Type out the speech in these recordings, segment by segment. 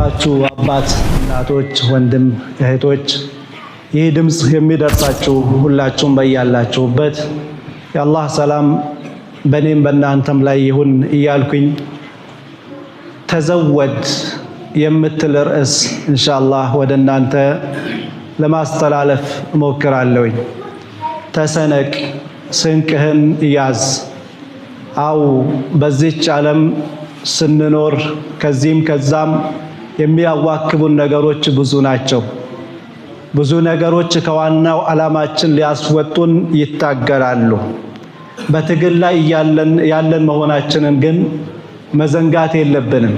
የተከበራችሁ አባት፣ እናቶች፣ ወንድም እህቶች ይህ ድምጽ የሚደርሳችሁ ሁላችሁም በያላችሁበት የአላህ ሰላም በኔም በእናንተም ላይ ይሁን እያልኩኝ ተዘወድ የምትል ርዕስ ኢንሻአላህ ወደ እናንተ ለማስተላለፍ እሞክራለሁኝ። ተሰነቅ፣ ስንቅህን ያዝ። አው በዚች ዓለም ስንኖር ከዚህም ከዛም የሚያዋክቡን ነገሮች ብዙ ናቸው። ብዙ ነገሮች ከዋናው ዓላማችን ሊያስወጡን ይታገላሉ። በትግል ላይ ያለን መሆናችንን ግን መዘንጋት የለብንም።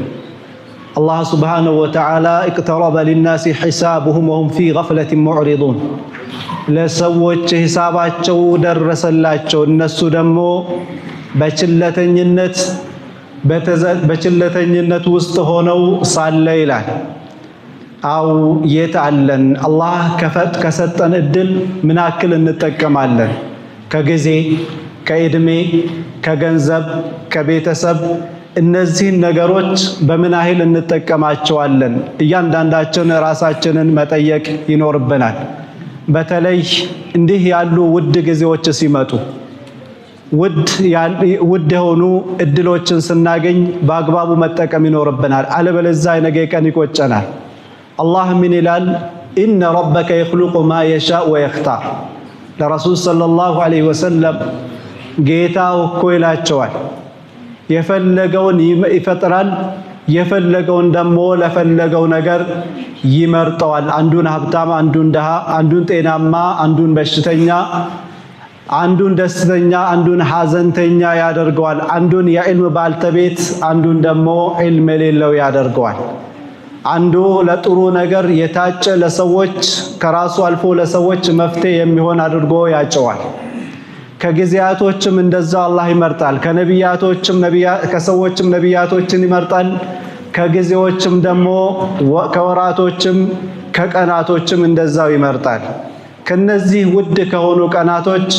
አላህ ሱብሓነሁ ወተዓላ اقترب للناس حسابهم وهم في غفلة معرضون ለሰዎች ሂሳባቸው ደረሰላቸው፣ እነሱ ደግሞ በችለተኝነት ውስጥ ሆነው ሳለ ይላል። አው የት አለን? አላህ ከሰጠን እድል ምን ያክል እንጠቀማለን? ከጊዜ፣ ከእድሜ፣ ከገንዘብ፣ ከቤተሰብ እነዚህን ነገሮች በምን ያህል እንጠቀማቸዋለን? እያንዳንዳችን ራሳችንን መጠየቅ ይኖርብናል። በተለይ እንዲህ ያሉ ውድ ጊዜዎች ሲመጡ ውድ የሆኑ እድሎችን ስናገኝ በአግባቡ መጠቀም ይኖርብናል። አለበለዚያ ነገ ቀን ይቆጨናል። አላህ ምን ይላል? ኢነ ረበከ የኽሉቁ ማ የሻእ ወየኽታር። ለረሱል ሰለላሁ ዐለይሂ ወሰለም ጌታው እኮ ይላቸዋል የፈለገውን ይፈጥራል፣ የፈለገውን ደግሞ ለፈለገው ነገር ይመርጠዋል። አንዱን ሀብታም፣ አንዱን ደሃ፣ አንዱን ጤናማ፣ አንዱን በሽተኛ፣ አንዱን ደስተኛ፣ አንዱን ሐዘንተኛ ያደርገዋል። አንዱን የዕልም ባልተቤት፣ አንዱን ደግሞ ዕልም የሌለው ያደርገዋል። አንዱ ለጥሩ ነገር የታጨ ለሰዎች ከራሱ አልፎ ለሰዎች መፍትሄ የሚሆን አድርጎ ያጨዋል። ከጊዜያቶችም እንደዛው አላህ ይመርጣል። ከሰዎችም ነቢያቶችን ይመርጣል። ከጊዜዎችም ደግሞ ከወራቶችም ከቀናቶችም እንደዛው ይመርጣል። ከነዚህ ውድ ከሆኑ ቀናቶች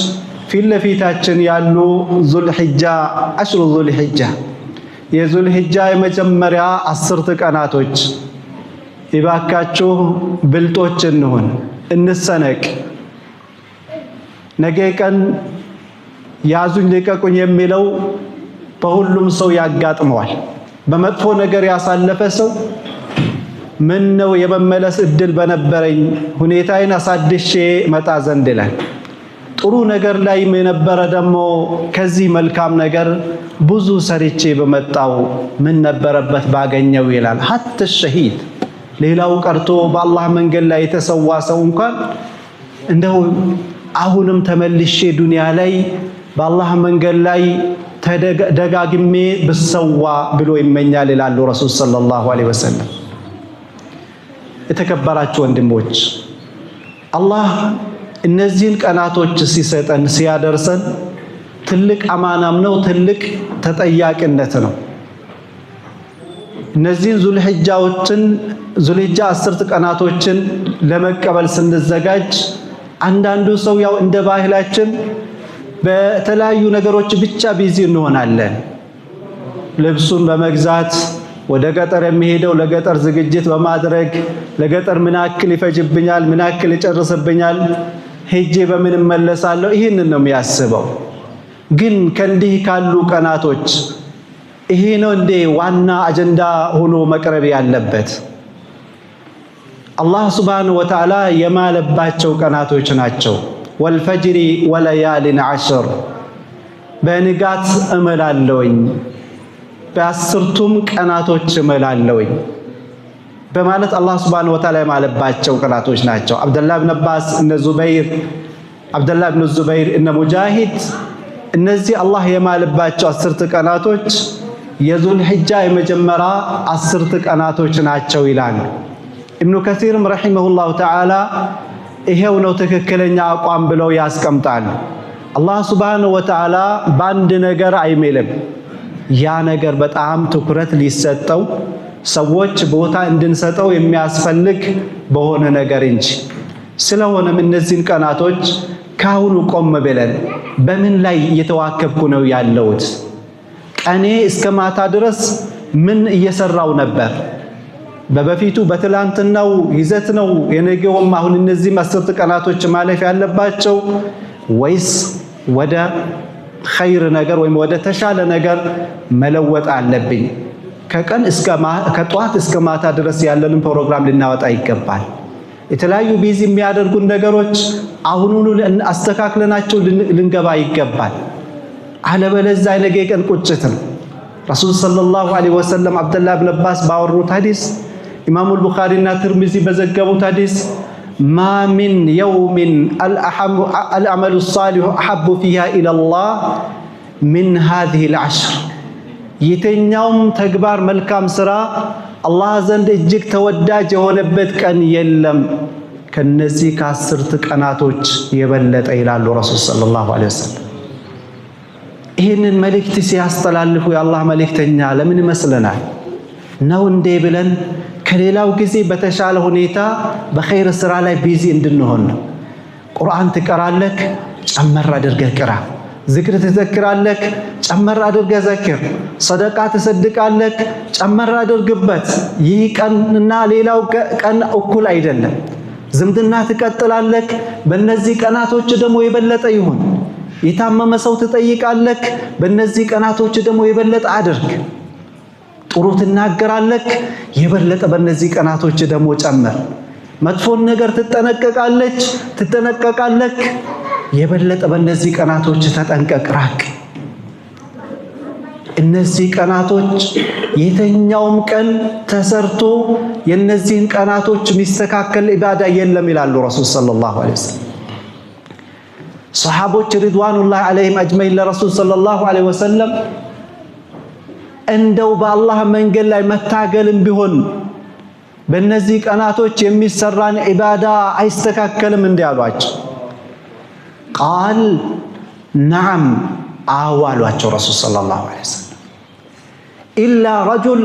ፊት ለፊታችን ያሉ ዙልሂጃ፣ አሽሩ ዙልሂጃ፣ የዙልሂጃ የመጀመሪያ 10 ቀናቶች ይባካችሁ ብልጦች እንሁን፣ እንሰነቅ። ነገ ቀን ያዙኝ ልቀቁኝ የሚለው በሁሉም ሰው ያጋጥመዋል። በመጥፎ ነገር ያሳለፈ ሰው ምን ነው የመመለስ እድል በነበረኝ ሁኔታዬን አሳድሼ መጣ ዘንድ ይላል። ጥሩ ነገር ላይ የነበረ ደግሞ ከዚህ መልካም ነገር ብዙ ሰርቼ በመጣው ምን ነበረበት ባገኘው ይላል። ሀተ ሸሂድ፣ ሌላው ቀርቶ በአላህ መንገድ ላይ የተሰዋ ሰው እንኳን እንደው አሁንም ተመልሼ ዱንያ ላይ በአላህ መንገድ ላይ ደጋግሜ ብሰዋ ብሎ ይመኛል ይላሉ ረሱል ሰለላሁ ዐለይሂ ወሰለም። የተከበራችሁ ወንድሞች፣ አላህ እነዚህን ቀናቶች ሲሰጠን ሲያደርሰን ትልቅ አማናም ነው፣ ትልቅ ተጠያቂነት ነው። እነዚህን ዙልሂጃ 10 ቀናቶችን ለመቀበል ስንዘጋጅ አንዳንዱ ሰው ያው እንደ ባህላችን በተለያዩ ነገሮች ብቻ ቢዚ እንሆናለን። ልብሱን በመግዛት ወደ ገጠር የሚሄደው ለገጠር ዝግጅት በማድረግ ለገጠር ምን ያክል ይፈጅብኛል፣ ምን ያክል ይጨርስብኛል፣ ሄጄ በምን እመለሳለሁ፣ ይህንን ነው የሚያስበው። ግን ከእንዲህ ካሉ ቀናቶች ይሄ ነው እንዴ ዋና አጀንዳ ሆኖ መቅረብ ያለበት? አላህ ሱብሓነሁ ወተዓላ የማለባቸው ቀናቶች ናቸው። ወልፈጅሪ ወለያሊን ዐሽር፣ በንጋት እምላለሁኝ፣ በ10ቱም ቀናቶች እምላለሁኝ በማለት አላህ ሱብሓነሁ ወተዓላ የማለባቸው ቀናቶች ናቸው። አብደላህ ብን አባስ፣ አብደላህ ብን ዙበይር፣ እነ ሙጃሂድ እነዚህ አላህ የማለባቸው 10 ቀናቶች የዙልሂጃ የመጀመሪያ 10 ቀናቶች ናቸው ይላሉ። ኢብኑ ከሲርም ረሂመሁላሁ ተዓላ ይሄው ነው ትክክለኛ አቋም ብለው ያስቀምጣሉ። አላህ ሱብሓነሁ ወተዓላ በአንድ ነገር አይሜልም። ያ ነገር በጣም ትኩረት ሊሰጠው ሰዎች ቦታ እንድንሰጠው የሚያስፈልግ በሆነ ነገር እንጂ። ስለሆነም እነዚህን ቀናቶች ካሁኑ ቆም ብለን በምን ላይ እየተዋከብኩ ነው ያለሁት? ቀኔ እስከ ማታ ድረስ ምን እየሰራው ነበር? በበፊቱ በትላንትናው ይዘት ነው የነገውም አሁን እነዚህ 10 ቀናቶች ማለፍ ያለባቸው ወይስ ወደ ኸይር ነገር ወይም ወደ ተሻለ ነገር መለወጥ አለብኝ? ከጧት እስከ ማታ ድረስ ያለንን ፕሮግራም ልናወጣ ይገባል። የተለያዩ ቢዚ የሚያደርጉን ነገሮች አሁኑኑ አስተካክለናቸው ልንገባ ይገባል። አለበለዚያ ነገ ቀን ቁጭት ነው። ረሱል ሰለላሁ ዐለይሂ ወሰለም አብደላህ ብን አባስ ባወሩት ሐዲስ ኢማሙ አልቡኻሪና ትርሚዚ በዘገቡት ሐዲስ ማ ሚን የውሚን አልአመሉ ሷሊሁ አሐቡ ፊሃ ኢለላህ ሚን ሃዚሂል ዐሽር የተኛውም ተግባር መልካም ስራ አላህ ዘንድ እጅግ ተወዳጅ የሆነበት ቀን የለም ከነዚህ ከ10 ቀናቶች የበለጠ ይላሉ ረሱል ሰለላሁ ዐለይሂ ወሰለም። ይህንን መልእክት ሲያስተላልፉ የአላህ መልእክተኛ ለምን ይመስለናል ነው እንዴ ብለን ከሌላው ጊዜ በተሻለ ሁኔታ በኸይር ስራ ላይ ቢዚ እንድንሆን ነው። ቁርአን ትቀራለህ፣ ጨመር አድርገህ ቅራ። ዚክር ትዘክራለህ፣ ጨመር አድርገህ ዘክር። ሰደቃ ትሰድቃለህ፣ ጨመር አድርግበት። ይህ ቀንና ሌላው ቀን እኩል አይደለም። ዝምድና ትቀጥላለህ፣ በእነዚህ ቀናቶች ደግሞ የበለጠ ይሁን። የታመመ ሰው ትጠይቃለህ፣ በእነዚህ ቀናቶች ደግሞ የበለጠ አድርግ። ጥሩ ትናገራለህ፣ የበለጠ በእነዚህ ቀናቶች ደግሞ ጨመር። መጥፎን ነገር ትጠነቀቃለህ፣ የበለጠ በእነዚህ ቀናቶች ተጠንቀቅ፣ ራቅ። እነዚህ ቀናቶች የተኛውም ቀን ተሰርቶ የነዚህን ቀናቶች ሚስተካከል ኢባዳ የለም ይላሉ ረሱል ሰለላሁ ዐለይሂ ወሰለም። ሰሃቦች ሪድዋኑላሂ ዐለይሂም አጅመዒን ለረሱል ሰለላሁ ዐለይሂ ወሰለም እንደው በአላህ መንገድ ላይ መታገልም ቢሆን በእነዚህ ቀናቶች የሚሰራን ኢባዳ አይስተካከልም እንዲህ አሏቸው። ቃል ነዓም አዎ አሏቸው ረሱል ሰለላሁ ዐለይሂ ወሰለም። ኢላ ረጁል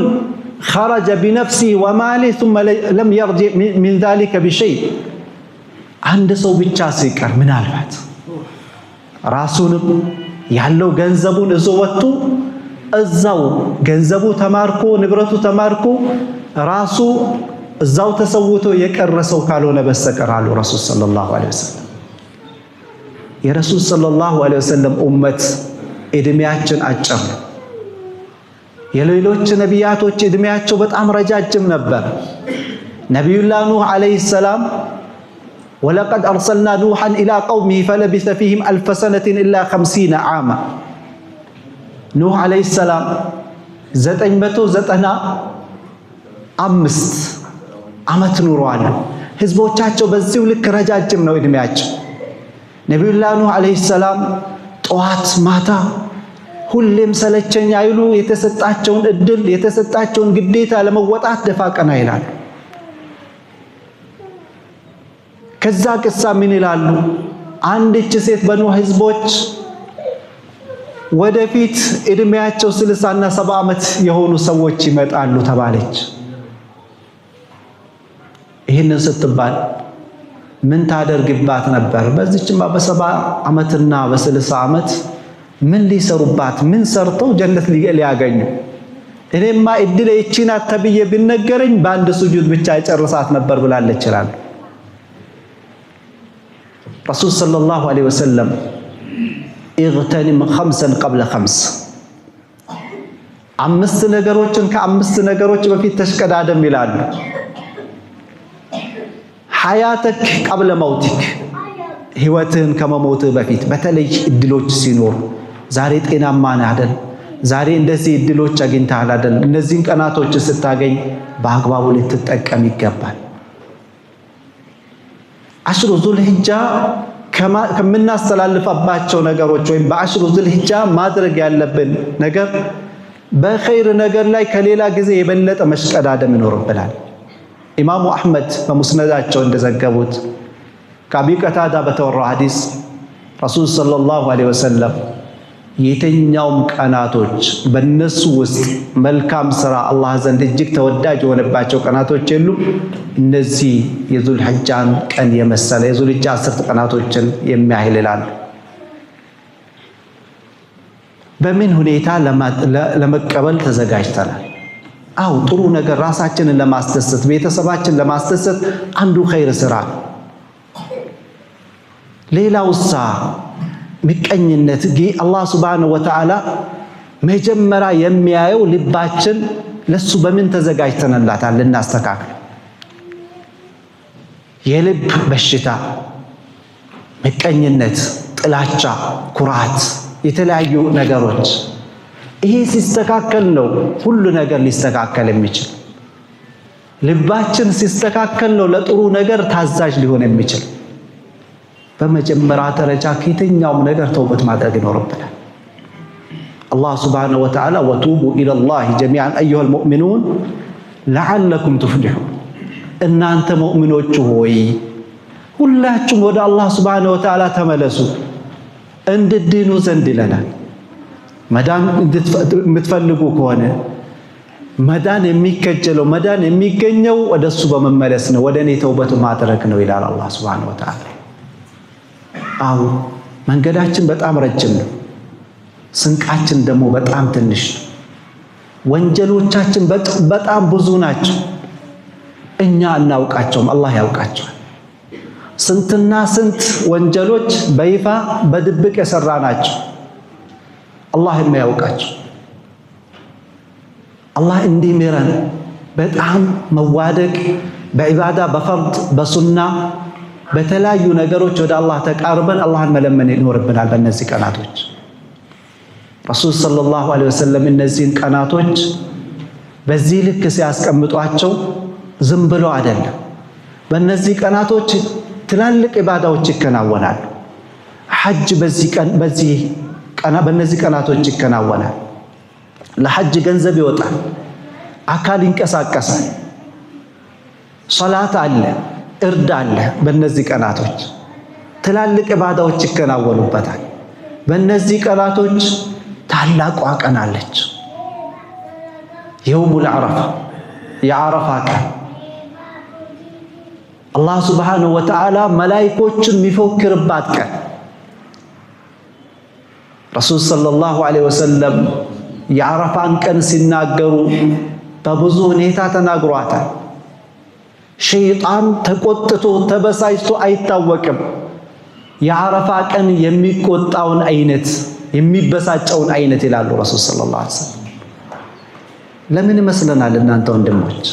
ኸረጀ ቢነፍሲሂ ወማሊሂ ሱመ ለም የርጂዕ ሚን ዛሊከ ቢሸይእ አንድ ሰው ብቻ ሲቀር ምናልባት ራሱንም ያለው ገንዘቡን እዞ ወጥቶ እዛው ገንዘቡ ተማርኮ ንብረቱ ተማርኮ ራሱ እዛው ተሰውቶ የቀረሰው ካልሆነ በስተቀር አሉ ረሱል ሰለላሁ ዐለይሂ ወሰለም። የረሱል ሰለላሁ ዐለይሂ ወሰለም ኡመት እድሜያችን አጭር ነው። የሌሎች ነቢያቶች እድሜያቸው በጣም ረጃጅም ነበር። ነቢዩላህ ኑህ ዐለይሂ ሰላም ወለቀድ አርሰልና ኑሐን ኢላ ቀውሚሂ ፈለቢሰ ፊሂም አልፈ ሰነትን ኢላ 50 ዓማ ኑህ ዐለይሂ ሰላም 995 ዓመት ኑረዋል። ህዝቦቻቸው በዚሁ ልክ ረጃጅም ነው እድሜያቸው። ነቢዩላህ ኑህ ዐለይሂ ሰላም ጠዋት ማታ ሁሌም ሰለቸኝ አይሉ የተሰጣቸውን እድል የተሰጣቸውን ግዴታ ለመወጣት ደፋ ቀና ይላሉ። ከዛ ቅሳ ምን ይላሉ? አንድች ሴት በኑህ ህዝቦች ወደፊት እድሜያቸው 60 እና 70 ዓመት የሆኑ ሰዎች ይመጣሉ ተባለች። ይህንን ስትባል ምን ታደርግባት ነበር? በዚህችማ በ70 ዓመትና በ60 ዓመት ምን ሊሰሩባት? ምን ሰርተው ጀነት ሊያገኙ? እኔማ እድሌ ይህች ናት ተብዬ ቢነገረኝ በአንድ ሱጁድ ብቻ ይጨርሳት ነበር ብላለች ይላሉ ረሱል ሰለላሁ ዐለይሂ ወሰለም። ኢግተኒም 5 ቀብለ 5 5 ነገሮችን ከ5 ነገሮች በፊት ተሽቀዳደም ይላሉ። ሐያተክ ቀብለ መውቲክ ህይወትህን ከመሞትህ በፊት በተለይ እድሎች ሲኖሩ ዛሬ ጤናማ ነህ አይደል? ዛሬ እንደዚህ እድሎች አግኝተሃል አይደል? እነዚህን ቀናቶች ስታገኝ በአግባቡ ልትጠቀም ይገባል። አሽሩ ዙልሂጃ ከምናስተላልፈባቸው ነገሮች ወይም በአሽሩ ዙልሂጃ ማድረግ ያለብን ነገር በኸይር ነገር ላይ ከሌላ ጊዜ የበለጠ መሽቀዳደም ይኖርብናል። ኢማሙ አሕመድ በሙስነዳቸው እንደዘገቡት ከአቢ ቀታዳ በተወራው ሐዲስ ረሱል ሰለላሁ ዐለይሂ ወሰለም የትኛውም ቀናቶች በእነሱ ውስጥ መልካም ስራ አላህ ዘንድ እጅግ ተወዳጅ የሆነባቸው ቀናቶች የሉም እነዚህ የዙልሂጃን ቀን የመሰለ የዙልሂጃ 10 ቀናቶችን የሚያህል ይላሉ። በምን ሁኔታ ለመቀበል ተዘጋጅተናል? አው ጥሩ ነገር ራሳችንን ለማስደሰት ቤተሰባችንን ለማስደሰት አንዱ ኸይር ስራ። ሌላውሳ ምቀኝነት አላህ Subhanahu Wa Ta'ala መጀመሪያ የሚያየው ልባችን ለሱ በምን ተዘጋጅተንላታል ልናስተካክል። የልብ በሽታ፣ ምቀኝነት፣ ጥላቻ፣ ኩራት፣ የተለያዩ ነገሮች ይሄ ሲስተካከል ነው ሁሉ ነገር ሊስተካከል የሚችል። ልባችን ሲስተካከል ነው ለጥሩ ነገር ታዛዥ ሊሆን የሚችል። በመጀመሪያ ደረጃ ከየትኛውም ነገር ተውበት ማድረግ ይኖርብናል። አላህ Subhanahu Wa Ta'ala ወቱቡ ኢለላሂ ጀሚዓን አዩሀል ሙእሚኑን ለዓለኩም ትፍሊሑን፣ እናንተ ሙእሚኖች ሆይ ሁላችሁም ወደ አላህ Subhanahu Wa Ta'ala ተመለሱ እንድትድኑ ዘንድ ይለናል። መዳን የምትፈልጉ ከሆነ መዳን የሚከጀለው መዳን የሚገኘው ወደሱ በመመለስ ነው፣ ወደ እኔ ተውበት ማድረግ ነው ይላል አላህ Subhanahu Wa Ta'ala። አው መንገዳችን በጣም ረጅም ነው፣ ስንቃችን ደግሞ በጣም ትንሽ ነው። ወንጀሎቻችን በጣም ብዙ ናቸው። እኛ እናውቃቸውም፣ አላህ ያውቃቸዋል። ስንትና ስንት ወንጀሎች በይፋ በድብቅ የሰራናቸው አላህ የሚያውቃቸው። አላህ እንዲምረን በጣም መዋደቅ በዒባዳ በፈርድ በሱና በተለያዩ ነገሮች ወደ አላህ ተቃርበን አላህን መለመን ይኖርብናል። በእነዚህ ቀናቶች ረሱል ሰለላሁ ዐለይሂ ወሰለም እነዚህን ቀናቶች በዚህ ልክ ሲያስቀምጧቸው ዝም ብሎ አይደለም። በእነዚህ ቀናቶች ትላልቅ ዒባዳዎች ይከናወናሉ። ሐጅ በእነዚህ ቀናቶች ይከናወናል። ለሐጅ ገንዘብ ይወጣል፣ አካል ይንቀሳቀሳል፣ ሶላት አለ፣ እርድ አለ። በእነዚህ ቀናቶች ትላልቅ ዒባዳዎች ይከናወኑበታል። በእነዚህ ቀናቶች ታላቋ ቀን አለች፣ የውሙል ዓረፋ፣ የዓረፋ ቀን። አላህ Subhanahu Wa Ta'ala መላኢኮችን የሚፎክርባት ቀን። ረሱል ሰለላሁ ዐለይሂ ወሰለም የዓረፋን ቀን ሲናገሩ በብዙ ሁኔታ ተናግሯታል። ሸይጣን ተቆጥቶ ተበሳጭቶ አይታወቅም። የዓረፋ ቀን የሚቆጣውን አይነት የሚበሳጨውን አይነት ይላሉ ረሱል ሰለላሁ ዐለይሂ ወሰለም። ለምን ይመስለናል እናንተ ወንድሞች?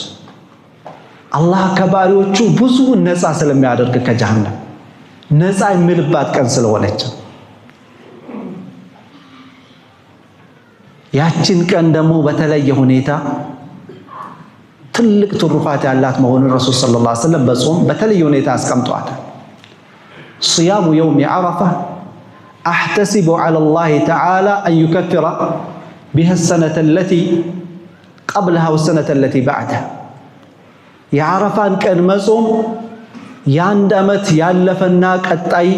አላህ ከባሪዎቹ ብዙ ነፃ ስለሚያደርግ ከጀሃነም ነፃ የሚልባት ቀን ስለሆነች ያችን ቀን ደግሞ በተለየ ሁኔታ ትልቅ ትሩፋት ያላት መሆኑን ረሱል ሰለላሁ ዐለይሂ ወሰለም በጾም በተለየ ሁኔታ አስቀምጧታል። صيام يوم عرفة أحتسب على الله تعالى أن يكفر بها السنة التي قبلها والسنة التي بعدها. የዓረፋን ቀን መጾም የአንድ ዓመት ያለፈና ቀጣይ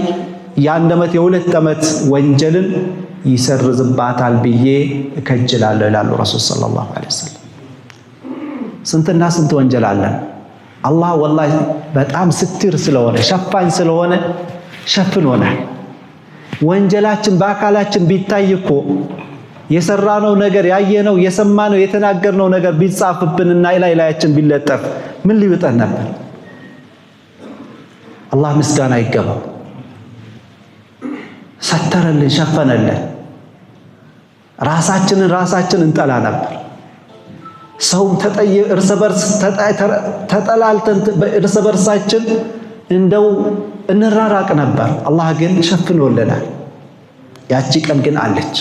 የአንድ ዓመት የሁለት ዓመት ወንጀልን ይሰርዝባታል ብዬ እከጅላለሁ ይላሉ ረሱል ሰለላሁ ዐለይሂ ወሰለም። ስንትና ስንት ወንጀል አለን። አላህ ወላሂ በጣም ስትር ስለሆነ ሸፋኝ ስለሆነ ሸፍኖናል። ወንጀላችን በአካላችን ቢታይ እኮ የሰራነው ነገር ያየነው የሰማነው የተናገርነው ነገር ቢጻፍብንና ላያችን ቢለጠፍ ምን ሊውጠን ነበር? አላህ ምስጋና ይገባው። ሰተረልን፣ ሸፈነልን። ራሳችን እንጠላ ነበር። ሰውም እርስ በርስ ተጠላልተን እርስ በርሳችን እንደው እንራራቅ ነበር። አላህ ግን ሸፍኖልናል። ያቺ ቀን ግን አለች።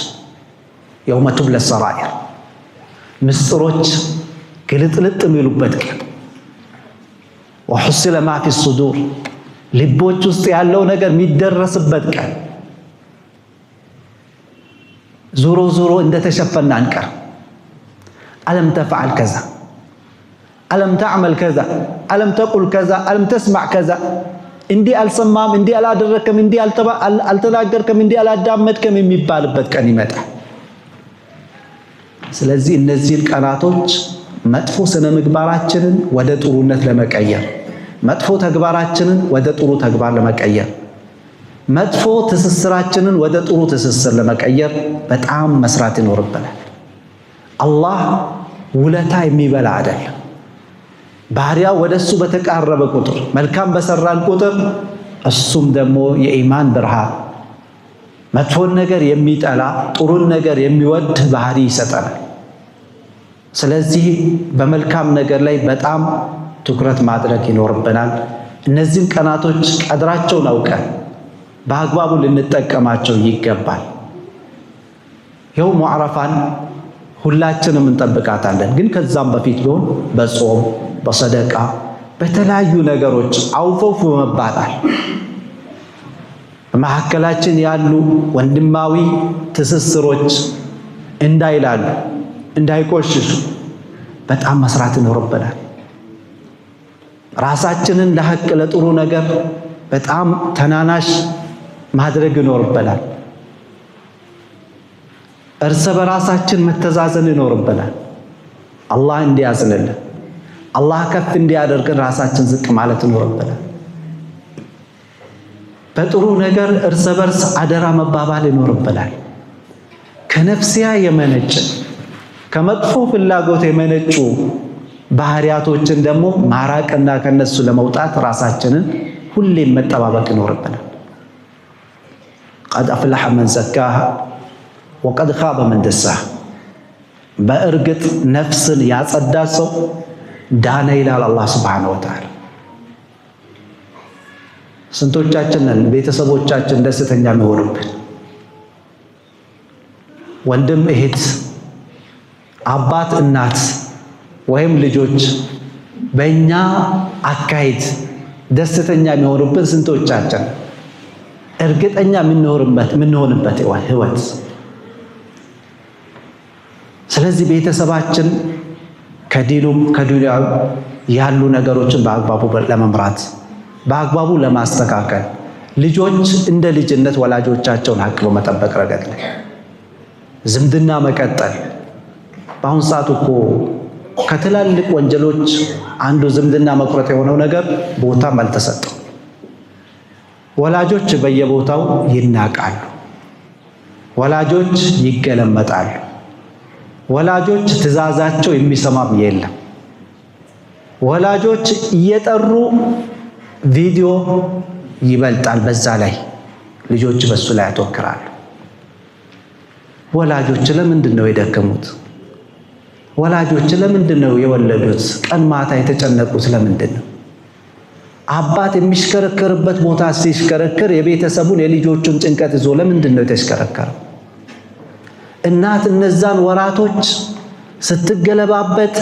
የውመ ቱብለ ሰራኢር፣ ምስጢሮች ግልጥልጥ የሚሉበት ቀን። ወሑሲለ ማ ፊ ሱዱር፣ ልቦች ውስጥ ያለው ነገር የሚደረስበት ቀን። ዞሮ ዞሮ እንደተሸፈና አንቀር። አለም ተፍዐል ከዛ፣ አለም ተዕመል ከዛ፣ አለም ተቁል ከዛ፣ አለም ተስማዕ ከዛ፣ እንዲህ አልሰማም፣ እንዲህ አላደረክም፣ እንዲህ አልተናገርክም፣ እንዲህ አላዳመጥክም የሚባልበት ቀን ይመጣል። ስለዚህ እነዚህን ቀናቶች መጥፎ ስነ ምግባራችንን ወደ ጥሩነት ለመቀየር፣ መጥፎ ተግባራችንን ወደ ጥሩ ተግባር ለመቀየር፣ መጥፎ ትስስራችንን ወደ ጥሩ ትስስር ለመቀየር በጣም መስራት ይኖርብናል። አላህ ውለታ የሚበላ አይደለም። ባሪያው ወደሱ በተቃረበ ቁጥር መልካም በሰራን ቁጥር እሱም ደግሞ የኢማን ብርሃን መጥፎን ነገር የሚጠላ ጥሩን ነገር የሚወድ ባህሪ ይሰጠናል። ስለዚህ በመልካም ነገር ላይ በጣም ትኩረት ማድረግ ይኖርብናል። እነዚህን ቀናቶች ቀድራቸውን አውቀን በአግባቡ ልንጠቀማቸው ይገባል። የውሙ ዓረፋን ሁላችንም እንጠብቃታለን። ግን ከዛም በፊት ቢሆን በጾም በሰደቃ በተለያዩ ነገሮች አውፈው መባጣል በመካከላችን ያሉ ወንድማዊ ትስስሮች እንዳይላሉ እንዳይቆሽሹ በጣም መስራት ይኖርብናል። ራሳችንን ለሐቅ ለጥሩ ነገር በጣም ተናናሽ ማድረግ ይኖርብናል። እርስ በራሳችን መተዛዘን ይኖርብናል። አላህ እንዲያዝንልን አላህ ከፍ እንዲያደርገን ራሳችን ዝቅ ማለት ይኖርብናል። በጥሩ ነገር እርስ በርስ አደራ መባባል ይኖርብናል። ከነፍሲያ የመነጨ ከመጥፎ ፍላጎት የመነጩ ባህሪያቶችን ደግሞ ማራቅና ከነሱ ለመውጣት ራሳችንን ሁሌም መጠባበቅ ይኖርብናል። ቀድ አፍለሐ መን ዘካሃ ወቀድ ኻበ መን ደሳሃ። በእርግጥ ነፍስን ያጸዳ ሰው ዳነ ይላል አላህ ሱብሓነሁ ወተዓላ። ስንቶቻችንን ቤተሰቦቻችን ደስተኛ የሚሆኑብን? ወንድም እህት፣ አባት እናት ወይም ልጆች በእኛ አካሄድ ደስተኛ የሚሆኑብን ስንቶቻችን? እርግጠኛ የምንሆንበት ህይወት። ስለዚህ ቤተሰባችን ከዲኑም ከዱንያው ያሉ ነገሮችን በአግባቡ ለመምራት በአግባቡ ለማስተካከል ልጆች እንደ ልጅነት ወላጆቻቸውን ሐቅ በመጠበቅ ረገድ ላይ ዝምድና መቀጠል። በአሁን ሰዓት እኮ ከትላልቅ ወንጀሎች አንዱ ዝምድና መቁረጥ የሆነው ነገር ቦታም አልተሰጠው። ወላጆች በየቦታው ይናቃሉ። ወላጆች ይገለመጣሉ። ወላጆች ትዕዛዛቸው የሚሰማም የለም። ወላጆች እየጠሩ ቪዲዮ ይበልጣል። በዛ ላይ ልጆች በሱ ላይ ያተኩራሉ። ወላጆች ለምንድን ነው የደከሙት? ወላጆች ለምንድን ነው የወለዱት? ቀን ማታ የተጨነቁት ለምንድን ነው? አባት የሚሽከረከርበት ቦታ ሲሽከረከር የቤተሰቡን የልጆቹን ጭንቀት ይዞ ለምንድን ነው የተሽከረከረው? እናት እነዛን ወራቶች ስትገለባበት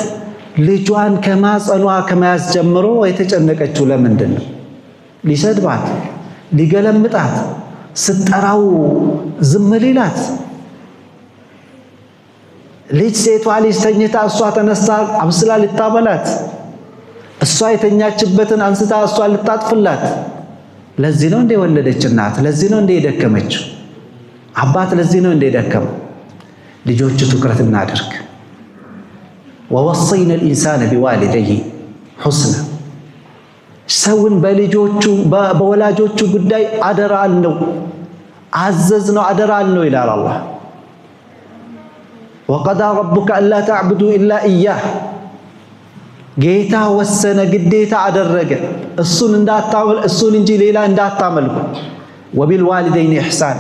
ልጇን ከማጸኗ ከመያዝ ጀምሮ የተጨነቀችው ለምንድን ነው? ሊሰድባት፣ ሊገለምጣት፣ ስትጠራው ዝም ሊላት፣ ልጅ ሴቷ ልጅ ተኝታ እሷ ተነስታ አብስላ ልታበላት፣ እሷ የተኛችበትን አንስታ እሷ ልታጥፍላት። ለዚህ ነው እንደ ወለደች እናት፣ ለዚህ ነው እንደ የደከመችው አባት፣ ለዚህ ነው እንደ የደከመው። ልጆቹ ትኩረት እናድርግ። ወወሰይነ ልኢንሳነ ቢዋሊደይሂ ሑስና። ሰውን በልጆቹ በወላጆቹ ጉዳይ አደራ አልነው፣ አዘዝ ነው፣ አደራ አልነው ይላል አላህ። ወቀዳ ረቡከ አላ ተዕቡዱ ኢላ ኢያህ። ጌታ ወሰነ፣ ግዴታ አደረገ እሱን እንጂ ሌላ እንዳታመልኩ። ወቢልዋሊደይን ኢሕሳን፣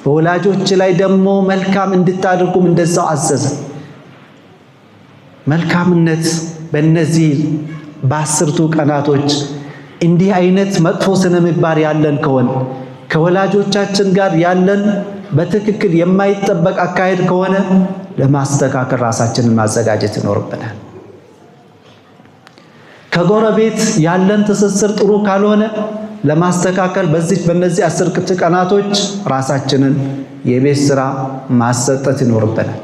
በወላጆች ላይ ደግሞ መልካም እንድታደርጉም እንደዛው አዘዘ። መልካምነት በእነዚህ በአስርቱ ቀናቶች እንዲህ አይነት መጥፎ ስነ ምግባር ያለን ከሆነ ከወላጆቻችን ጋር ያለን በትክክል የማይጠበቅ አካሄድ ከሆነ ለማስተካከል ራሳችንን ማዘጋጀት ይኖርብናል። ከጎረቤት ያለን ትስስር ጥሩ ካልሆነ ለማስተካከል በእነዚህ 10 ቀናቶች ራሳችንን የቤት ስራ ማሰጠት ይኖርብናል።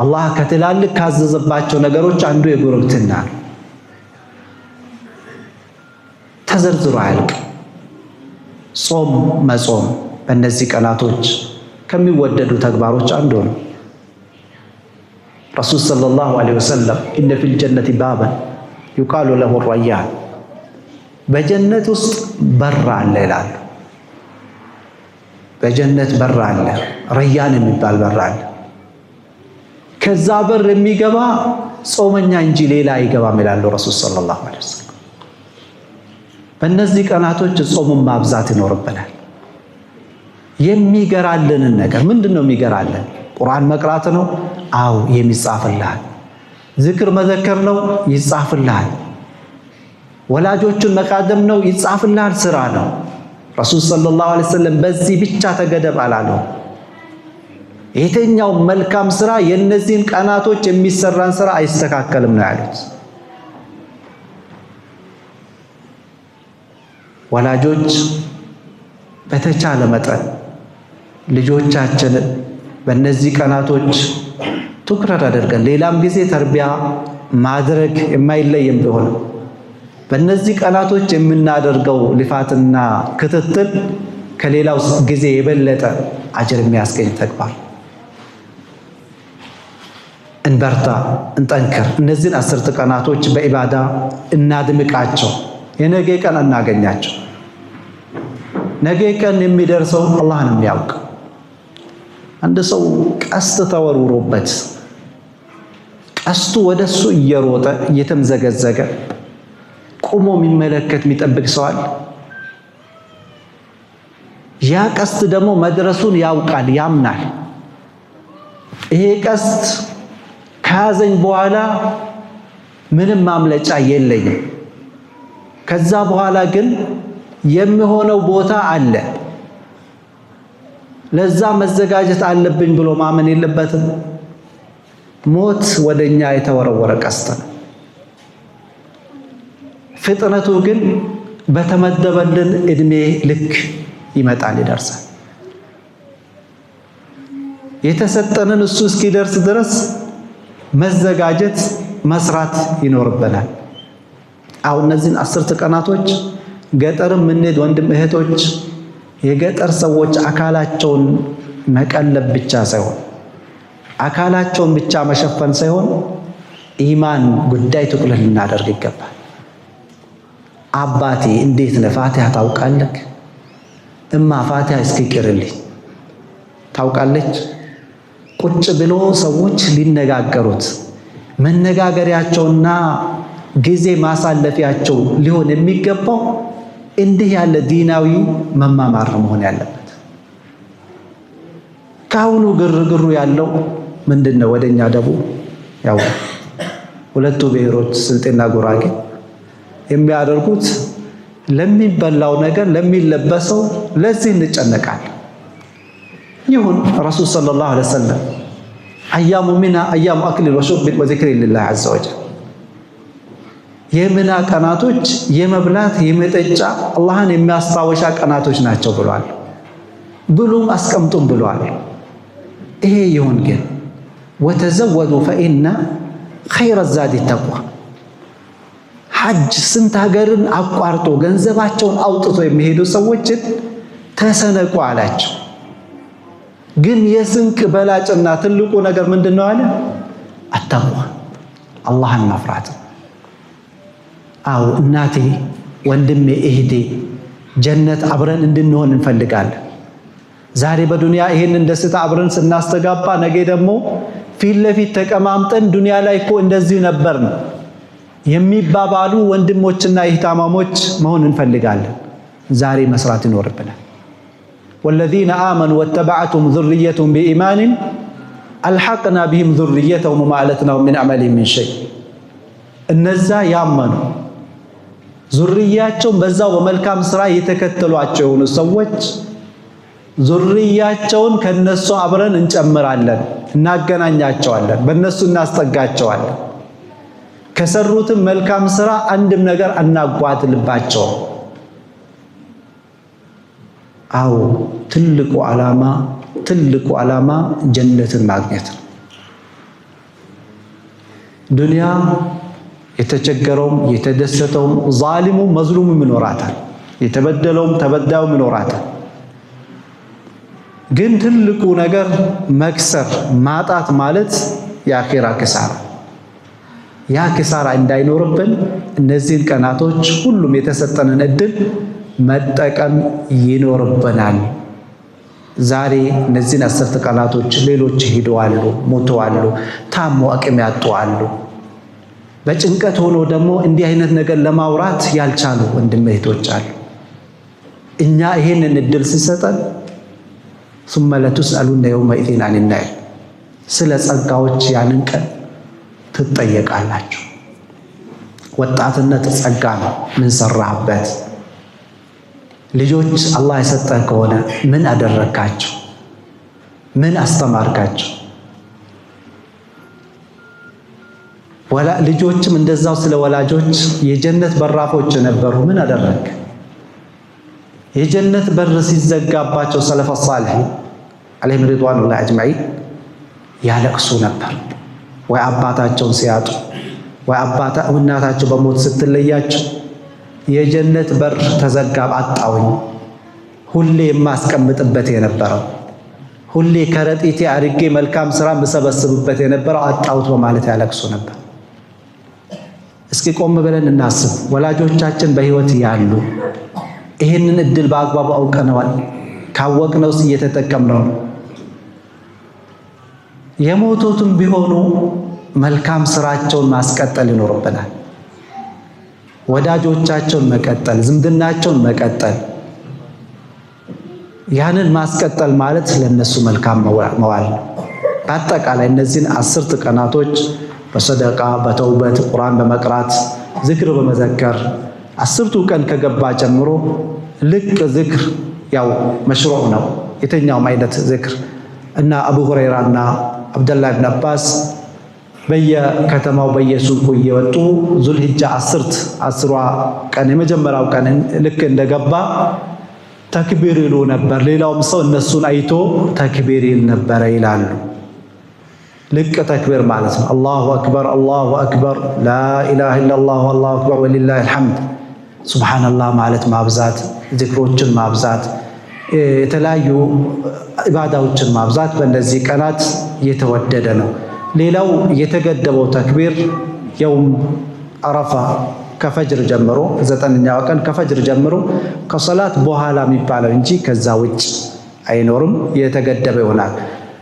አላህ ከትላልቅ ካዘዘባቸው ነገሮች አንዱ የጉርብትና ነው። ተዘርዝሮ አያልቅ። ጾም መጾም በእነዚህ ቀናቶች ከሚወደዱ ተግባሮች አንዱ ነው። ረሱል ሰለላሁ ዐለይሂ ወሰለም ኢነ ፊል ጀነቲ ባበን ዩቃሉ ለሁ ረያን፣ በጀነት ውስጥ በር አለ ይላሉ። በጀነት በር አለ፣ ረያን የሚባል በር አለ። ከዛ በር የሚገባ ጾመኛ እንጂ ሌላ አይገባም ይላሉ ረሱል ሰለላሁ ዐለይሂ ወሰለም። በእነዚህ ቀናቶች ጾሙን ማብዛት ይኖርብናል። የሚገራልንን ነገር ምንድነው የሚገራልን? ቁርአን መቅራት ነው? አው የሚጻፍልሃል። ዝክር መዘከር ነው? ይጻፍልሃል። ወላጆቹን መቃደም ነው? ይጻፍልሃል። ስራ ነው። ረሱል ሰለላሁ ዐለይሂ ወሰለም በዚህ ብቻ ተገደብ አላለው። የትኛው መልካም ስራ የነዚህን ቀናቶች የሚሰራን ስራ አይስተካከልም ነው ያሉት። ወላጆች በተቻለ መጠን ልጆቻችንን በእነዚህ ቀናቶች ትኩረት አድርገን ሌላም ጊዜ ተርቢያ ማድረግ የማይለየም ቢሆን በእነዚህ ቀናቶች የምናደርገው ልፋትና ክትትል ከሌላው ጊዜ የበለጠ አጅር የሚያስገኝ ተግባር። እንበርታ፣ እንጠንክር። እነዚህን 10 ቀናቶች በኢባዳ እናድምቃቸው። የነገ ቀን እናገኛቸው። ነገ ቀን የሚደርሰው አላህ ነው የሚያውቅ። አንድ ሰው ቀስት ተወርውሮበት ቀስቱ ወደሱ እየሮጠ እየተምዘገዘገ ቆሞ የሚመለከት የሚጠብቅ ሰው አለ? ያ ቀስት ደግሞ መድረሱን ያውቃል፣ ያምናል። ይሄ ቀስት ከያዘኝ በኋላ ምንም ማምለጫ የለኝም፣ ከዛ በኋላ ግን የሚሆነው ቦታ አለ፣ ለዛ መዘጋጀት አለብኝ ብሎ ማመን የለበትም። ሞት ወደኛ የተወረወረ ቀስት ነው። ፍጥነቱ ግን በተመደበልን እድሜ ልክ ይመጣል፣ ይደርሳል። የተሰጠንን እሱ እስኪደርስ ድረስ መዘጋጀት መስራት ይኖርብናል። አሁን እነዚህን 10 ቀናቶች ገጠርም ምንሄድ ወንድም እህቶች፣ የገጠር ሰዎች አካላቸውን መቀለብ ብቻ ሳይሆን አካላቸውን ብቻ መሸፈን ሳይሆን ኢማን ጉዳይ ትኩረት ልናደርግ ይገባል። አባቴ እንዴት ነህ? ፋቲሃ ታውቃለህ? እማ ፋቲሃ እስኪቅርልኝ ታውቃለች? ቁጭ ብሎ ሰዎች ሊነጋገሩት መነጋገሪያቸውና ጊዜ ማሳለፊያቸው ሊሆን የሚገባው እንዲህ ያለ ዲናዊ መማማር መሆን ያለበት። ካሁኑ ግርግሩ ያለው ምንድነው? ወደኛ ደቡብ ያው ሁለቱ ብሔሮች ስልጤና ጉራጌ የሚያደርጉት ለሚበላው ነገር ለሚለበሰው ለዚህ እንጨነቃለን። ይሁን ረሱል ሰለላሁ ዐለይሂ ወሰለም አያሙ ሚና አያሙ አክል ወሹርብ ወዚክር ሊላህ ዐዘ ወጀል፣ የምና ቀናቶች የመብላት የመጠጫ አላህን የሚያስታወሻ ቀናቶች ናቸው ብሏል። ብሉም አስቀምጡም ብሏል። ይሄ ይሁን ግን ወተዘወዱ ፈኢነ ኸይረ ዛዲ ተቅዋ። ሐጅ ስንት ሀገርን አቋርጦ ገንዘባቸውን አውጥቶ የሚሄዱ ሰዎችን ተሰነቁ አላቸው። ግን የስንቅ በላጭና ትልቁ ነገር ምንድነው አለ? አተቅዋ፣ አላህን መፍራት። አው እናቴ፣ ወንድሜ፣ እህቴ ጀነት አብረን እንድንሆን እንፈልጋለን። ዛሬ በዱንያ ይሄንን ደስታ አብረን ስናስተጋባ ነገ ደግሞ ፊት ለፊት ተቀማምጠን ዱንያ ላይ እኮ እንደዚህ ነበርን የሚባባሉ ወንድሞችና እህታማሞች መሆን እንፈልጋለን። ዛሬ መስራት ይኖርብናል። والذين آمنوا واتبعتهم ذريتهم بإيمان ألحقنا بهم ذريتهم وما ألتناهم من عملهم من شيء። እነዛ ያመኑ ዙርያቸውን በዛው በመልካም ስራ የተከተሏቸው የሆኑ ሰዎች ዙርያቸውን ከነሱ አብረን እንጨምራለን፣ እናገናኛቸዋለን፣ በእነሱ እናስጠጋቸዋለን። ከሰሩትም መልካም ስራ አንድም ነገር አናጓድልባቸው። አው ትልቁ ዓላማ ጀነትን ማግኘት ነው። ዱንያ የተቸገረውም የተደሰተውም ዛሊሙም መዝሉሙም ይኖራታል፣ የተበደለውም ተበዳዩም ይኖራታል። ግን ትልቁ ነገር መክሰር ማጣት ማለት የአኺራ ኪሳራ። ያ ኪሳራ እንዳይኖርብን እነዚህን ቀናቶች ሁሉም የተሰጠንን እድል መጠቀም ይኖርብናል። ዛሬ እነዚህን 10 ቀናቶች ሌሎች ሄደዋሉ፣ ሞተዋሉ፣ ታሞ አቅም ያጡዋሉ። በጭንቀት ሆኖ ደግሞ እንዲህ አይነት ነገር ለማውራት ያልቻሉ ወንድም እህቶች አሉ። እኛ ይሄንን እድል ሲሰጠን ثم لتسألون يومئذ عن النعيم ስለ ጸጋዎች ያንን ቀን ትጠየቃላችሁ። ወጣትነት ጸጋ ነው። ምን ሰራህበት? ልጆች አላህ የሰጠህ ከሆነ ምን አደረካቸው? ምን አስተማርካቸው? ልጆችም እንደዛው ስለ ወላጆች የጀነት በራፎች ነበሩ። ምን አደረክ? የጀነት በር ሲዘጋባቸው ሰለፈ ሷሊህ አለይሂም ሪድዋኑላሂ አጅመዒን ያለቅሱ ነበር። ወይ አባታቸውን ሲያጡ ወይ እናታቸው በሞት ስትለያቸው የጀነት በር ተዘጋ፣ አጣውኝ፣ ሁሌ የማስቀምጥበት የነበረው ሁሌ ከረጢቴ አድርጌ መልካም ስራ መሰበስብበት የነበረው አጣውት በማለት ያለቅሱ ነበር። እስኪ ቆም ብለን እናስብ። ወላጆቻችን በህይወት ያሉ ይህንን እድል በአግባቡ አውቀነዋል? ካወቅነውስ እየተጠቀምነው ነው? የሞቱትም ቢሆኑ መልካም ስራቸውን ማስቀጠል ይኖርብናል። ወዳጆቻቸውን መቀጠል፣ ዝምድናቸውን መቀጠል፣ ያንን ማስቀጠል ማለት ለነሱ መልካም መዋል ነው። በአጠቃላይ እነዚህን 10 ቀናቶች በሰደቃ፣ በተውበት፣ ቁርአን በመቅራት፣ ዝክር በመዘከር 10ቱ ቀን ከገባ ጀምሮ ልቅ ዝክር ያው መሽሩዕ ነው። የተኛውም አይነት ዝክር እና አቡ ሁረይራና አብደላህ ኢብኑ አባስ በየከተማው በየሱቁ እየወጡ ዙልሂጃ 10ዋ ቀን የመጀመሪያው ቀን ልክ እንደገባ ተክቢር ይሉ ነበር። ሌላውም ሰው እነሱን አይቶ ተክቢር ይል ነበር ይላሉ። ልቅ ተክቢር ማለት ነው። አላሁ አክበር አላሁ አክበር ላኢላሃ ኢለላህ አላሁ አክበር ወሊላሂል ሐምድ። ሱብሃንአላህ ማለት ማብዛት፣ ዚክሮችን ማብዛት፣ የተለያዩ ኢባዳዎችን ማብዛት በእነዚህ ቀናት የተወደደ ነው። ሌላው የተገደበው ተክቢር የውም አረፋ ከፈጅር ጀምሮ 9ኛው ቀን ከፈጅር ጀምሮ ከሰላት በኋላ የሚባለው እንጂ ከዛ ውጭ አይኖርም፣ የተገደበ ይሆናል።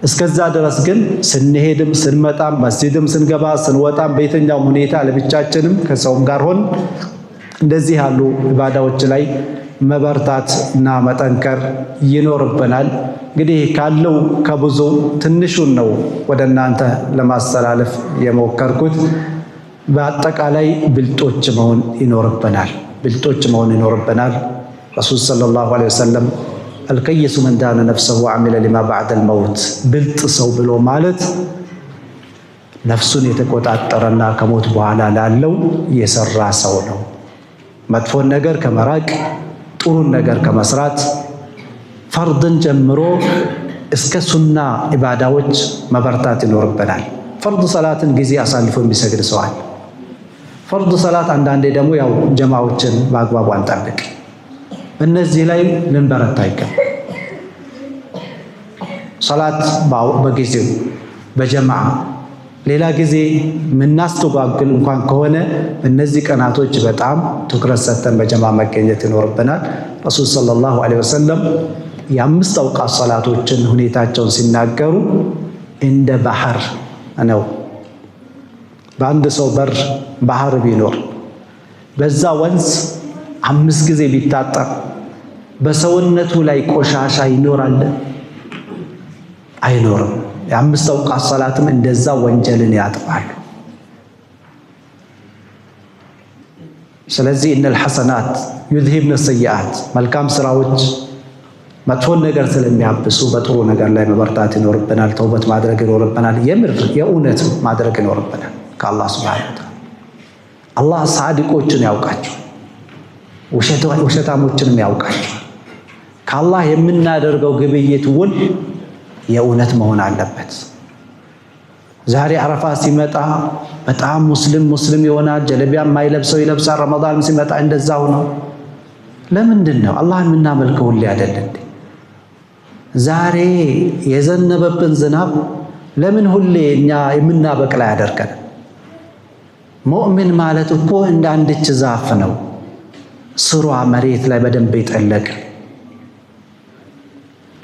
እስከዛ ድረስ ግን ስንሄድም ስንመጣም መስጂድም ስንገባ ስንወጣም በየትኛውም ሁኔታ ለብቻችንም ከሰውም ጋር ሆን እንደዚህ ያሉ ኢባዳዎች ላይ መበርታት እና መጠንከር ይኖርብናል። እንግዲህ ካለው ከብዙ ትንሹን ነው ወደ እናንተ ለማስተላለፍ የሞከርኩት። በአጠቃላይ ብልጦች መሆን ይኖርብናል። ረሱል ሰለላሁ ዐለይሂ ወሰለም አልቀይሱ መን ዳነ ነፍሰሁ ወዐሚለ ሊማ በዕደል መውት፣ ብልጥ ሰው ብሎ ማለት ነፍሱን የተቆጣጠረና ከሞት በኋላ ላለው የሰራ ሰው ነው። መጥፎን ነገር ከመራቅ ጥሩን ነገር ከመስራት ፈርድን ጀምሮ እስከ ሱና ኢባዳዎች መበርታት ይኖርብናል። ፈርድ ሰላትን ጊዜ አሳልፎ የሚሰግድ ሰው አለ። ፈርድ ሰላት አንዳንዴ ደግሞ ያው ጀማዎችን በአግባቡ አንጠብቅ። እነዚህ ላይ ልንበረታ ይገባል። ሰላት በጊዜው በጀማዓ ሌላ ጊዜ ምናስተጓግል እንኳን ከሆነ እነዚህ ቀናቶች በጣም ትኩረት ሰጥተን በጀማዓ መገኘት ይኖርብናል። ረሱል ሰለላሁ ዐለይሂ ወሰለም የ5 አውቃት ሰላቶችን ሁኔታቸውን ሲናገሩ እንደ ባህር ነው። በአንድ ሰው በር ባህር ቢኖር በዛ ወንዝ 5 ጊዜ ቢታጠብ በሰውነቱ ላይ ቆሻሻ ይኖራል? አይኖርም። የ5 አውቃት ሰላትም እንደዛ ወንጀልን ያጥፋሉ። ስለዚህ እነል ሐሰናት ዩዝሂብነ ሰይአት፣ መልካም ስራዎች መጥፎን ነገር ስለሚያብሱ በጥሩ ነገር ላይ መበርታት ይኖርብናል። ተውበት ማድረግ ይኖርብናል። የምር የእውነት ማድረግ ይኖርብናል ከአላህ ሱብሓነሁ ወተዓላ። አላህ ሳዲቆችን ያውቃቸው፣ ውሸታሞችንም ያውቃቸው። ከአላህ የምናደርገው ግብይት ውል የእውነት መሆን አለበት። ዛሬ አረፋ ሲመጣ በጣም ሙስሊም ይሆናል። ጀለቢያ የማይለብሰው ይለብሳል። ረመዳን ሲመጣ እንደዛው ነው። ለምንድን ነው አላህን የምናመልከው? ሁሌ አይደል እንዴ? ዛሬ የዘነበብን ዝናብ ለምን ሁሌ እኛ የምናበቅላ ያደርገን? ሙእሚን ማለት እኮ እንደ አንድች ዛፍ ነው። ስሯ መሬት ላይ በደንብ ይጠለቅ።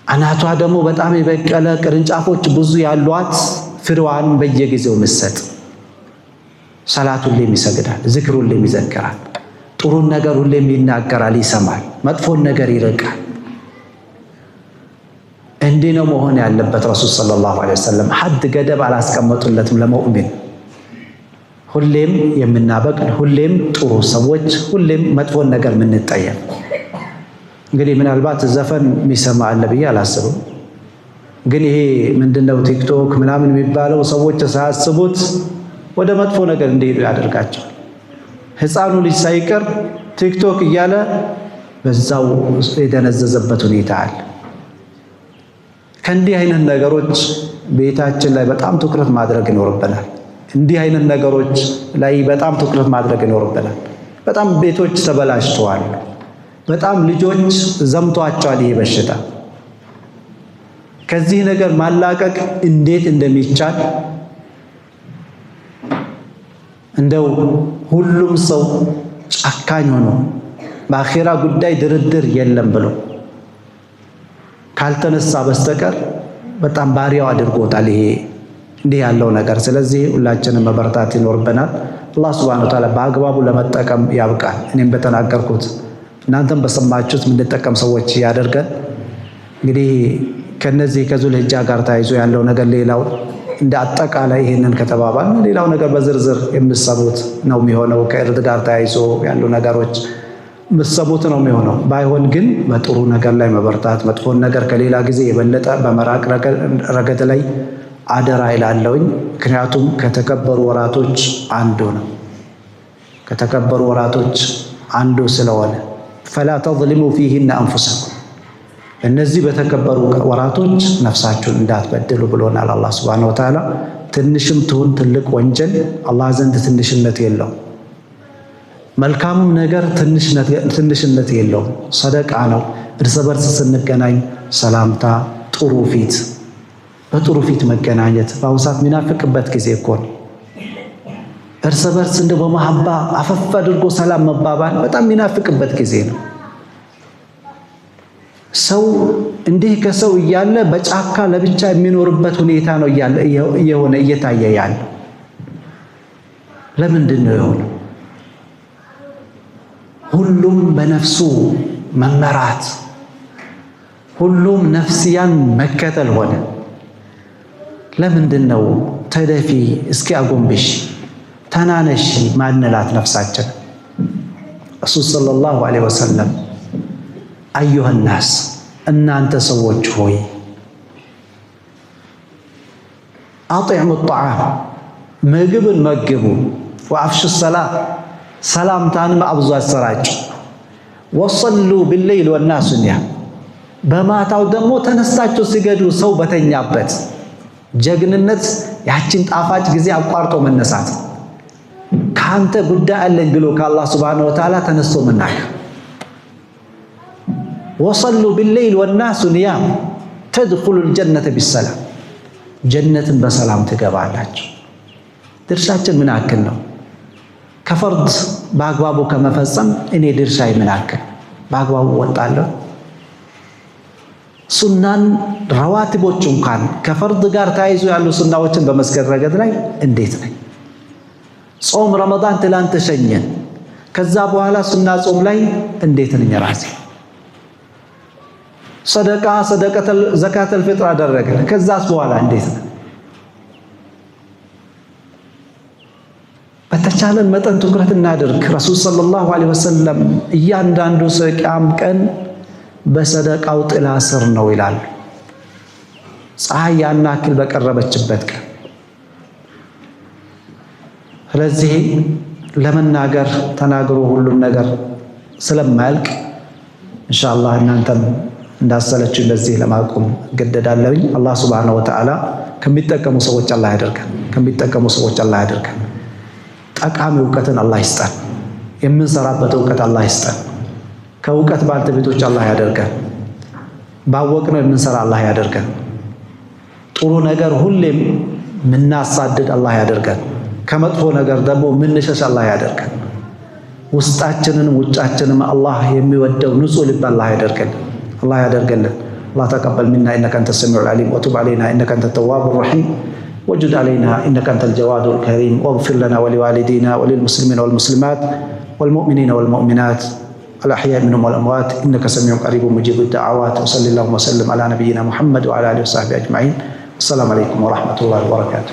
አናቷ ደግሞ በጣም የበቀለ ቅርንጫፎች ብዙ ያሏት ፍሬዋን በየጊዜው ምሰጥ ሰላቱን ሁሌም ይሰግዳል፣ ዝክሩን ሁሌም ይዘክራል፣ ጥሩን ነገር ሁሌም ይናገራል፣ ይሰማል፣ መጥፎን ነገር ይርቃል። እንዲህ ነው መሆን ያለበት። ረሱል ሰለላሁ ዐለይሂ ወሰለም ሐድ ገደብ አላስቀመጡለትም ለሙእሚን። ሁሌም የምናበቅል፣ ሁሌም ጥሩ ሰዎች፣ ሁሌም መጥፎን ነገር የምንጠየፍ። እንግዲህ ምናልባት ዘፈን የሚሰማ አለ ብዬ አላስብም። ግን ይሄ ምንድነው ቲክቶክ ምናምን የሚባለው ሰዎች ሳያስቡት ወደ መጥፎ ነገር እንዲሄዱ ያደርጋቸዋል። ሕፃኑ ልጅ ሳይቀር ቲክቶክ እያለ በዛው የደነዘዘበት ሁኔታ አለ። ከእንዲህ አይነት ነገሮች ቤታችን ላይ በጣም ትኩረት ማድረግ ይኖርብናል። እንዲህ አይነት ነገሮች ላይ በጣም ትኩረት ማድረግ ይኖርብናል። በጣም ቤቶች ተበላሽተዋል። በጣም ልጆች ዘምቷቸዋል ይሄ በሽታ። ከዚህ ነገር ማላቀቅ እንዴት እንደሚቻል እንደው ሁሉም ሰው ጨካኝ ሆኖ በአኺራ ጉዳይ ድርድር የለም ብሎ ካልተነሳ በስተቀር በጣም ባሪያው አድርጎታል ይሄ እንዲህ ያለው ነገር። ስለዚህ ሁላችንም መበርታት ይኖርብናል። አላህ ሱብሓነሁ ወተዓላ በአግባቡ ለመጠቀም ያብቃል። እኔም በተናገርኩት እናንተም በሰማችሁት የምንጠቀም ሰዎች ያደርገን። እንግዲህ ከነዚህ ከዙልሂጃ ጋር ተያይዞ ያለው ነገር ሌላው እንደ አጠቃላይ ይሄንን ከተባባል ሌላው ነገር በዝርዝር የምትሰሙት ነው የሚሆነው። ከእርድ ጋር ተያይዞ ያሉ ነገሮች የምትሰሙት ነው የሚሆነው። ባይሆን ግን በጥሩ ነገር ላይ መበርታት፣ መጥፎን ነገር ከሌላ ጊዜ የበለጠ በመራቅ ረገድ ላይ አደራ ይላለውኝ። ምክንያቱም ከተከበሩ ወራቶች አንዱ ነው። ከተከበሩ ወራቶች አንዱ ስለሆነ ፈላ ተظልሙ ፊሂነ አንፉሰኩም፣ እነዚህ በተከበሩ ወራቶች ነፍሳችሁን እንዳትበድሉ ብሎናል አላህ ሱብሓነሁ ወተዓላ። ትንሽም ትሁን ትልቅ ወንጀል አላህ ዘንድ ትንሽነት የለውም። መልካሙም ነገር ትንሽነት የለውም፣ ሰደቃ ነው። እርስ በርስ ስንገናኝ ሰላምታ፣ ጥሩ ፊት፣ በጥሩ ፊት መገናኘት በአሁኑ ሰዓት የሚናፍቅበት ጊዜ እኮ ነው። እርስ በርስ እንደ በመሐባ አፈፍ አድርጎ ሰላም መባባል በጣም የሚናፍቅበት ጊዜ ነው። ሰው እንዲህ ከሰው እያለ በጫካ ለብቻ የሚኖርበት ሁኔታ ነው እየሆነ እየታየ ያለው። ለምንድን ነው የሆነው? ሁሉም በነፍሱ መመራት፣ ሁሉም ነፍስያን መከተል ሆነ። ለምንድን ነው ተደፊ፣ እስኪ አጎንብሽ፣ ተናነሺ ማንላት ነፍሳችን? ረሱል ሰለላሁ ዐለይሂ ወሰለም አዩሃ ናስ፣ እናንተ ሰዎች ሆይ አጢዕሙ ጣዓም፣ ምግብን መግቡ፣ ወአፍሹ ሰላም፣ ሰላምታንም አብዙ አሰራጩ፣ ወሰሉ ቢለይል ወናሱ ኒያም፣ በማታው ደግሞ ተነስታችሁ ስገዱ ሰው በተኛበት። ጀግንነት ያችን ጣፋጭ ጊዜ አቋርጦ መነሳት፣ ከአንተ ጉዳይ አለኝ ብሎ ከአላህ ሱብሓነሁ ወተዓላ ተነስቶ መናገር። ወሰሉ ቢለይል ወናሱ ኒያም ተድኹሉል ጀነተ ቢሰላም፣ ጀነትን በሰላም ትገባላችሁ። ድርሻችን ምን ያክል ነው? ከፈርድ በአግባቡ ከመፈጸም እኔ ድርሻዬ ምን ያክል በአግባቡ ወጣለሁ? ሱናን ረዋቲቦች እንኳን ከፈርድ ጋር ተያይዞ ያሉ ሱናዎችን በመስገድ ረገድ ላይ እንዴት ነኝ? ጾም ረመዳን ትላንት ተሸኘን፣ ከዛ በኋላ ሱና ጾም ላይ እንዴት ነኝ ራሴ? ዘካተል ፊጥር አደረገ፣ ከዛስ በኋላ እንዴት ነኝ? በተቻለን መጠን ትኩረት እናድርግ። ረሱል ሰለላሁ ዐለይሂ ወሰለም እያንዳንዱ ሰው ቂያም ቀን በሰደቃው ጥላ ስር ነው ይላሉ። ፀሐይ ያን ያክል በቀረበችበት ቀን። ስለዚህ ለመናገር ተናግሮ ሁሉም ነገር ስለማያልቅ ኢንሻአላህ እናንተም እንዳሰለችሁ በዚህ ለማቆም ገደዳለሁኝ። አላህ ሱብሓነሁ ወተዓላ ከሚጠቀሙ ሰዎች አላህ ያደርገን፣ ከሚጠቀሙ ሰዎች አላህ ያደርገን። ጠቃሚ እውቀትን አላህ ይስጠን፣ የምንሰራበት እውቀት አላህ ይስጠን። ከእውቀት ባልተቤቶች አላህ ያደርገን። ባወቅነው የምንሰራ አላህ ያደርገን። ጥሩ ነገር ሁሌም ምናሳድድ አላህ ያደርገን። ከመጥፎ ነገር ደግሞ ምንሸሽ አላህ ያደርገን። ውስጣችንን ውጫችንን አላህ የሚወደው ንጹህ ልብ አላህ ያደርገን። አላህ ያደርገልን። الله تقبل منا إنك أنت السميع العليم وتب علينا إنك أنت التواب الرحيم وجد علينا إنك أنت الجواد الكريم واغفر لنا ولوالدينا وللمسلمين والمسلمات والمؤمنين والمؤمنات الأحياء منهم والأموات إنك سميع قريب مجيب الدعوات وصلى اللهم وسلم على نبينا محمد وعلى آله وصحبه أجمعين. السلام عليكم ورحمة الله وبركاته.